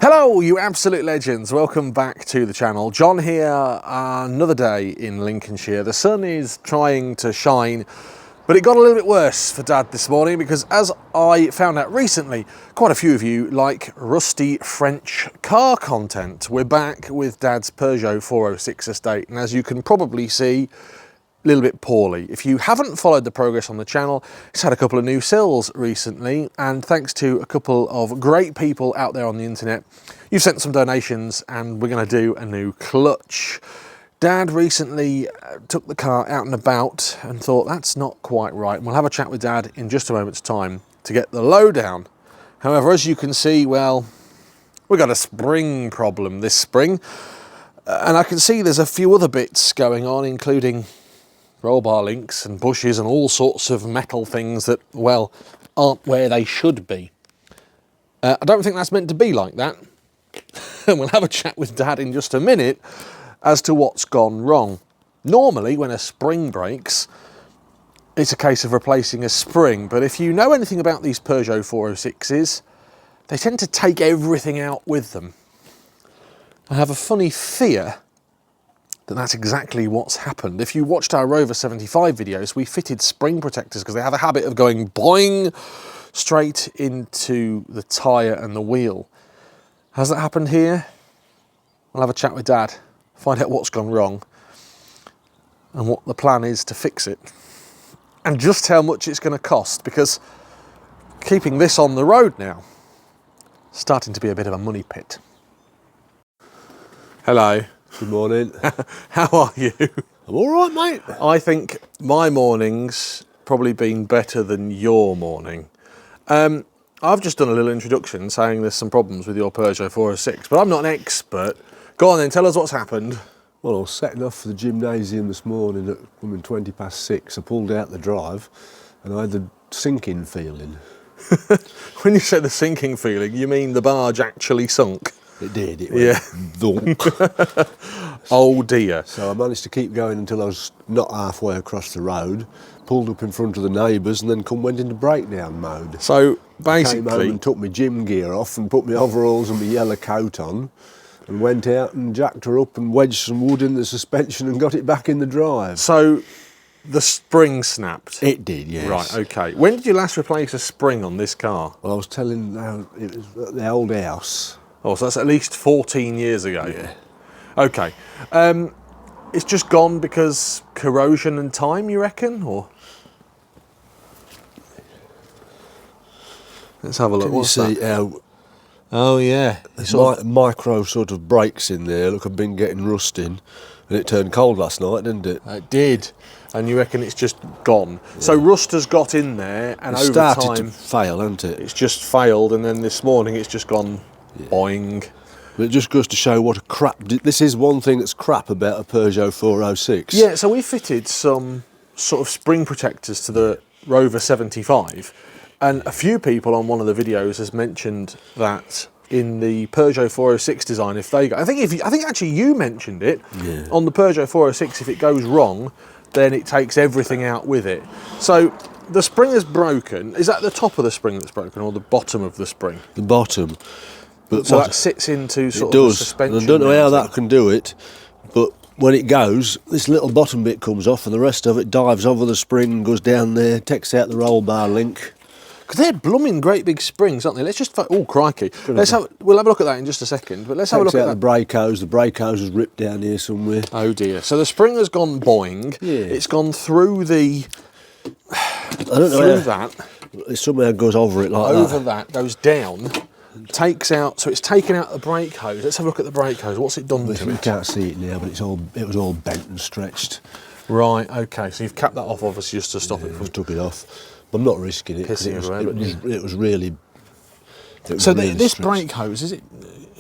Hello, you absolute legends. Welcome back to the channel. John here, another day in Lincolnshire. The sun is trying to shine, but it got a little bit worse for Dad this morning because, as I found out recently, quite a few of you like rusty French car content. We're back with Dad's Peugeot 406 estate, and as you can probably see, a little bit poorly. If you haven't followed the progress on the channel, it's had a couple of new sills recently, and thanks to a couple of great people out there on the internet, you've sent some donations and we're going to do a new clutch. Dad recently took the car out and about and thought that's not quite right, and we'll have a chat with Dad in just a moment's time to get the lowdown. However, as you can see, well, we've got a spring problem this spring, and I can see there's a few other bits going on, including roll bar links and bushes and all sorts of metal things that, well, aren't where they should be. I don't think that's meant to be like that. And we'll have a chat with Dad in just a minute as to what's gone wrong. Normally, when a spring breaks, it's a case of replacing a spring, but if you know anything about these Peugeot 406s, they tend to take everything out with them. I have a funny fear that that's exactly what's happened. If you watched our Rover 75 videos, we fitted spring protectors because they have a habit of going boing straight into the tyre and the wheel. Has that happened here? We'll have a chat with Dad, find out what's gone wrong and what the plan is to fix it, and just how much it's going to cost, because keeping this on the road now is starting to be a bit of a money pit. Hello. Good morning. How are you? I'm all right, mate. I think my morning's probably been better than your morning. I've just done a little introduction saying there's some problems with your Peugeot 406, but I'm not an expert. Go on then, tell us what's happened. Well, I was setting off for the gymnasium this morning at 6:20. I pulled out the drive and I had the sinking feeling. When you say the sinking feeling, you mean the barge actually sunk? It did, it went thunk. Oh dear. So I managed to keep going until I was not halfway across the road, pulled up in front of the neighbours and then went into breakdown mode. So Came home basically, and took my gym gear off and put my overalls and my yellow coat on and went out and jacked her up and wedged some wood in the suspension and got it back in the drive. so the spring snapped. It did, yes. Right, okay. When did you last replace a spring on this car? Well, I was telling it was at the old house. Oh, so that's at least 14 years ago. Yeah. Okay. It's just gone because corrosion and time, you reckon? Or let's have a look. Can you see how Oh yeah. micro sort of breaks in there? Look, I've been getting rust in, and it turned cold last night, didn't it? It did. And you reckon it's just gone? Yeah. So rust has got in there, and over started time to fail, hasn't it? it's just failed, and then this morning it's just gone boing. But it just goes to show what a crap. This is one thing that's crap about a Peugeot 406. Yeah, so we fitted some sort of spring protectors to the Rover 75, and a few people on one of the videos has mentioned that in the Peugeot 406 design, if they go, I think actually you mentioned it on the Peugeot 406, if it goes wrong, then it takes everything out with it. So the spring is broken. Is that the top of the spring that's broken or the bottom of the spring? The bottom. But so that sits into sort it of does. the suspension. And I don't know how mounting. that can do it, but when it goes, this little bottom bit comes off and the rest of it dives over the spring and goes down there, takes out the roll bar link. Because they're blooming great big springs, aren't they? Let's just, oh crikey. We'll have a look at that in just a second, but let's have a look at that. The brake hose is ripped down here somewhere. Oh dear. So the spring has gone boing. Yeah. It's gone through the, I don't know through how, that. it somehow goes over it like Over that. that, goes down, takes out, so it's taken out the brake hose. Let's have a look at the brake hose. What's it done to You it? can't see it now, but it was all bent and stretched. Right, okay, so you've capped that off obviously just to stop it I from... just took it off. But I'm not risking it because Pissing it around, was really... So this brake hose, is it...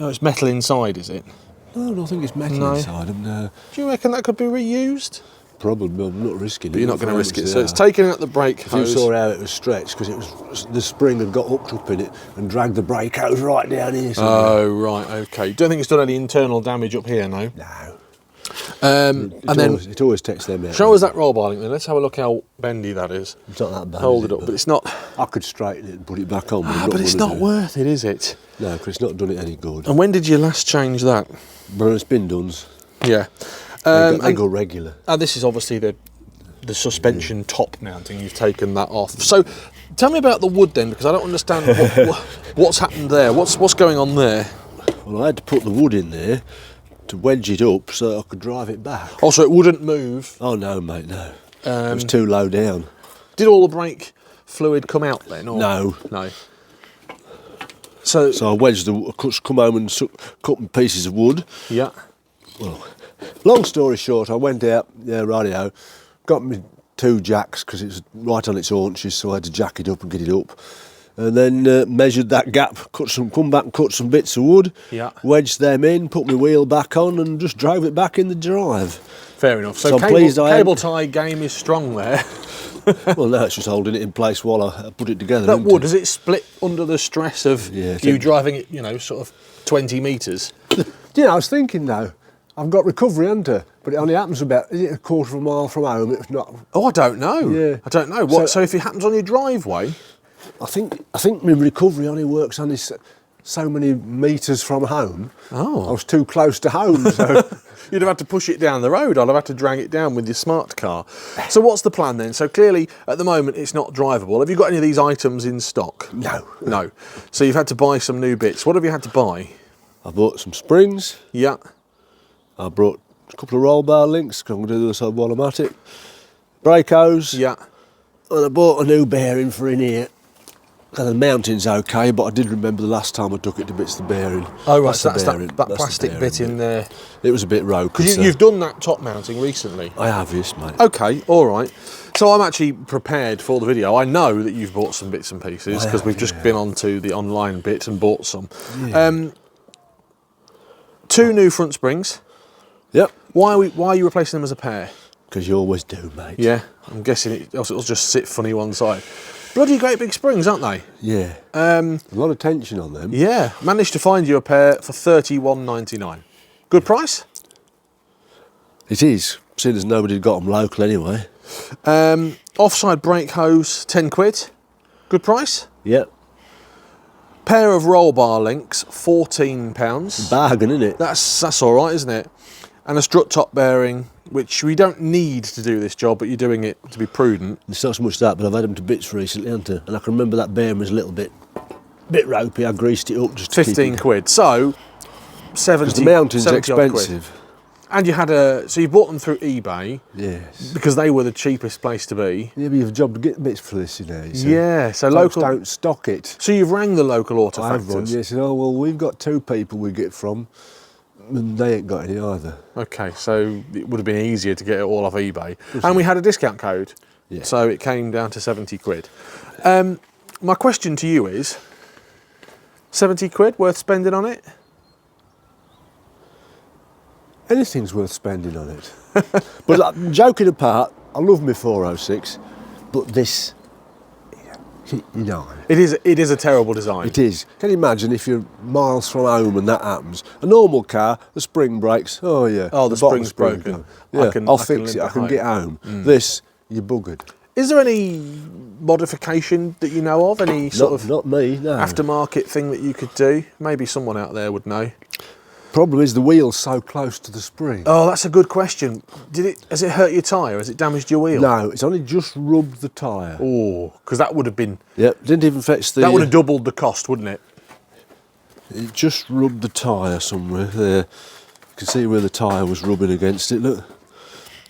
Oh, it's metal inside, is it? No, I don't think it's metal inside. Do you reckon that could be reused? Probably, but I'm not risking it. But you're not going to risk it. So it's taken out the brake hose. You saw how it was stretched because the spring had got hooked up in it and dragged the brake hose right down here. Oh, right, okay. Don't think it's done any internal damage up here, no? No. And then it always takes them out. show us that roll bar link then. Let's have a look how bendy that is. It's not that bad. Hold it up, but it's not. I could straighten it and put it back on, but, But it's not worth it, is it? No, because it's not done it any good. And when did you last change that? But it's been done. Yeah. They go regular. This is obviously the suspension top mounting. You've taken that off. So tell me about the wood then, because I don't understand what's happened there. What's going on there? Well, I had to put the wood in there to wedge it up so I could drive it back. Oh, so it wouldn't move? Oh no, mate, no. It was too low down. Did all the brake fluid come out then? Or? No. No. So I wedged come home and cut pieces of wood. Yeah. Well, long story short, I went out, radio, got me 2 jacks because it was right on its haunches, so I had to jack it up and get it up. And then measured that gap, come back and cut some bits of wood, wedged them in, put my wheel back on and just drove it back in the drive. Fair enough. So cable tie game is strong there. Well, now it's just holding it in place while I put it together. That wood, does it split under the stress of you driving it, sort of 20 metres? I was thinking now, I've got recovery under, but it only happens about, is it a quarter of a mile from home? It's not. Oh, I don't know. Yeah. I don't know. What? So if it happens on your driveway? I think my recovery only works only so many metres from home. Oh. I was too close to home, so... You'd have had to push it down the road. I'd have had to drag it down with your smart car. So what's the plan then? So clearly, at the moment, it's not drivable. Have you got any of these items in stock? No. No. So you've had to buy some new bits. What have you had to buy? I bought some springs. Yeah. I brought a couple of roll bar links, because I'm going to do the other side while I'm at it. Brake hose. Yeah. And I bought a new bearing for in here. And the mounting's okay, but I did remember the last time I took it to bits the bearing. Oh right, so that's that plastic bit in there. It was a bit ropey. Because you've done that top mounting recently. I have, yes, mate. Okay, all right. So I'm actually prepared for the video. I know that you've bought some bits and pieces because we've just been onto the online bit and bought some. Yeah. 2 new front springs. Yep. Why are you replacing them as a pair? Because you always do, mate. Yeah, I'm guessing it'll just sit funny one side. Bloody great big springs, aren't they? Yeah. A lot of tension on them. Yeah. Managed to find you a pair for $31.99. Good price? It is, seeing as nobody got them local anyway. Offside brake hose, 10 quid. Good price? Yep. Pair of roll bar links, £14. Bargain, isn't it? That's all right, isn't it? And a strut top bearing, which we don't need to do this job, but you're doing it to be prudent. It's not so much that, but I've had them to bits recently, haven't I? And I can remember that bearing was a little bit ropey. I greased it up just to 15 quid. So 70. The mountain's 70 odd quid. expensive. And so you bought them through eBay. Yes. Because they were the cheapest place to be. Yeah, but you've a job to get bits for this, you know. So yeah, so folks local don't stock it. So you've rang the local auto I've run, yes. Oh well, we've got 2 people we get from, and they ain't got any either. Okay, so it would have been easier to get it all off eBay. And we had a discount code, so it came down to 70 quid. My question to you is, 70 quid worth spending on it? Anything's worth spending on it. But like, joking apart, I love my 406, but this, you know. It is a terrible design. It is. Can you imagine if you're miles from home and that happens? A normal car, the spring breaks, oh yeah. Oh, the spring's broken. Yeah, I'll fix it, I can get home. This, you're buggered. Is there any modification that you know of? Any sort of not me, no. aftermarket thing that you could do? Maybe someone out there would know. Problem is the wheel's so close to the spring. Oh, that's a good question. Has it hurt your tyre? Has it damaged your wheel? No, it's only just rubbed the tyre. Oh, because that would have been... Yep, didn't even fetch the... That would have doubled the cost, wouldn't it? It just rubbed the tyre somewhere there. You can see where the tyre was rubbing against it, look.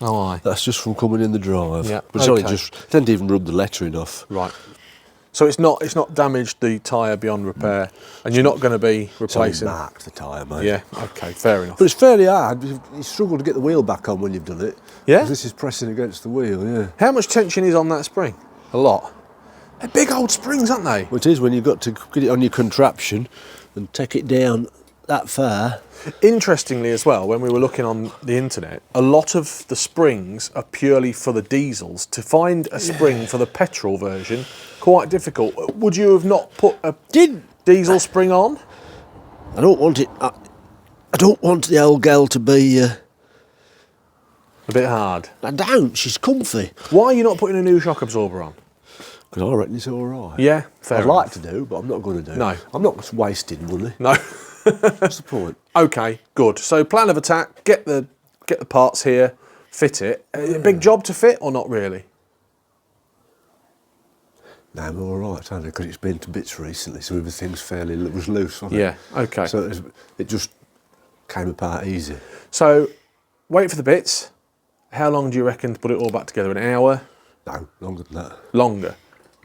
Oh, aye. That's just from coming in the drive. Yeah, but it's only just... It didn't even rub the lettering off. Right. So it's not damaged the tyre beyond repair, and you're not going to be replacing... It's only marked the tyre, mate. Yeah, okay, fair enough. But it's fairly hard. You struggle to get the wheel back on when you've done it. Yeah? 'Cause this is pressing against the wheel, yeah. How much tension is on that spring? A lot. They're big old springs, aren't they? Well, it is when you've got to get it on your contraption and take it down that far. Interestingly as well, when we were looking on the internet, a lot of the springs are purely for the diesels. To find a spring for the petrol version, quite difficult. Would you have not put a diesel spring on? I don't want it. I don't want the old girl to be A bit hard. I don't, she's comfy. Why are you not putting a new shock absorber on? Because I reckon it's all right. Yeah, fair I'd enough. like to do, but I'm not going to do. No. I'm not wasting money. No. What's the point? Okay, good. So plan of attack, get the parts here, fit it. A big job to fit or not really? No, I'm all right, only because it's been to bits recently, so everything's fairly was loose, wasn't it? Yeah, okay. So it just came apart easy. So wait for the bits. How long do you reckon to put it all back together? An hour? No, longer than that. Longer?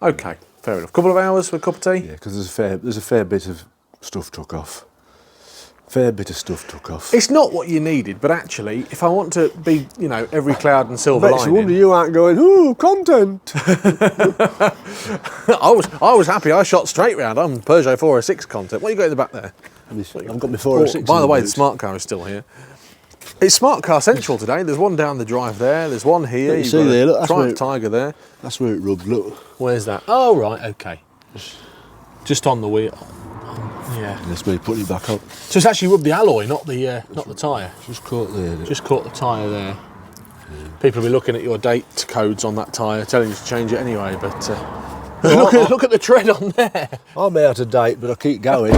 Okay, fair enough. Couple of hours for a cup of tea? Yeah, because there's a fair bit of stuff took off. Fair bit of stuff took off. It's not what you needed, but actually, if I want to be, you know, every cloud and silver I bet it's a lining. wonder you aren't going, ooh, content. I was happy. I shot straight round. I'm Peugeot 406 content. What you got in the back there? I've got my 406. By the way, the boot. smart car is still here. It's Smart Car Central today. There's one down the drive there. There's one here. You see there, look, that's Triumph where Tiger there. That's where it rubs, look. Where's that? Oh, right, okay. Just on the wheel. Yeah. That's me putting it back up. So it's actually rubbed the alloy, not the tyre. Just caught there. Just caught the tyre there. People will be looking at your date codes on that tyre, telling you to change it anyway, but look at the tread on there. I'm out of date, but I keep going.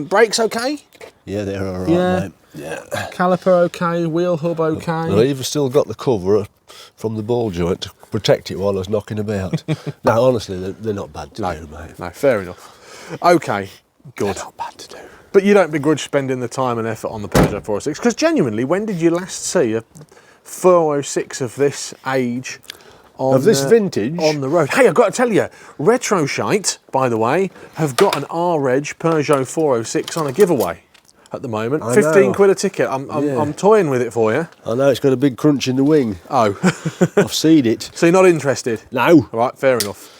Brakes okay? Yeah, they're all right, mate. Yeah. Caliper okay, wheel hub okay. I've even still got the cover from the ball joint to protect it while I was knocking about. No, honestly, they're not bad to do, mate. No, fair enough. Okay, good. They're not bad to do. But you don't begrudge spending the time and effort on the Peugeot 406, because genuinely, when did you last see a 406 of this age on, Of this vintage? on the road? Hey, I've got to tell you, Retroshite, by the way, have got an R-Reg Peugeot 406 on a giveaway at the moment. I 15 know. quid a ticket. I'm toying with it for you. I know, it's got a big crunch in the wing. Oh. I've seen it. So you're not interested? No. All right, fair enough.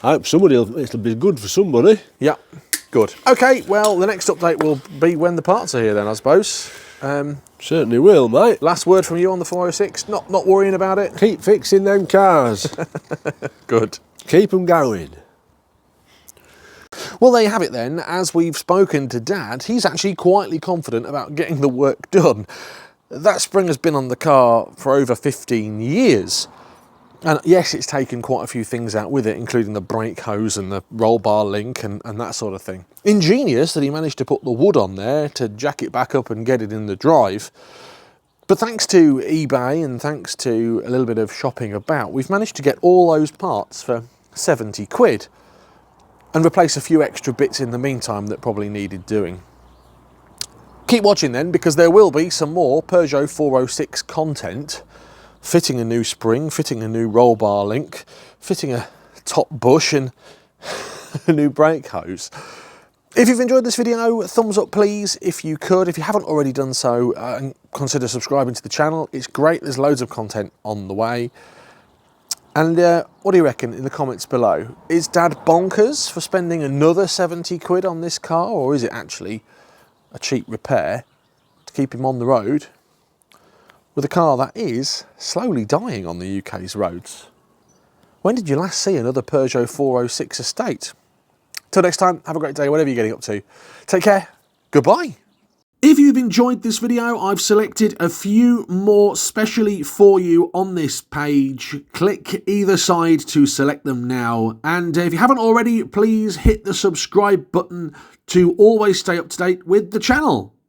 I hope it'll be good for somebody. Yeah, good. Okay, well, the next update will be when the parts are here then, I suppose. Certainly will, mate. Last word from you on the 406? Not worrying about it? Keep fixing them cars. Good. Keep them going. Well, there you have it then. As we've spoken to Dad, he's actually quietly confident about getting the work done. That spring has been on the car for over 15 years. And yes, it's taken quite a few things out with it, including the brake hose and the roll bar link and that sort of thing. Ingenious that he managed to put the wood on there to jack it back up and get it in the drive. But thanks to eBay and thanks to a little bit of shopping about, we've managed to get all those parts for 70 quid and replace a few extra bits in the meantime that probably needed doing. Keep watching then, because there will be some more Peugeot 406 content. Fitting a new spring, fitting a new roll bar link, fitting a top bush and a new brake hose. If you've enjoyed this video, thumbs up please if you could. If you haven't already done so, consider subscribing to the channel. It's great, there's loads of content on the way. And what do you reckon in the comments below? Is Dad bonkers for spending another 70 quid on this car, or is it actually a cheap repair to keep him on the road with a car that is slowly dying on the UK's roads? When did you last see another Peugeot 406 estate? Till next time, have a great day, whatever you're getting up to. Take care, goodbye. If you've enjoyed this video, I've selected a few more specially for you on this page. Click either side to select them now. And if you haven't already, please hit the subscribe button to always stay up to date with the channel.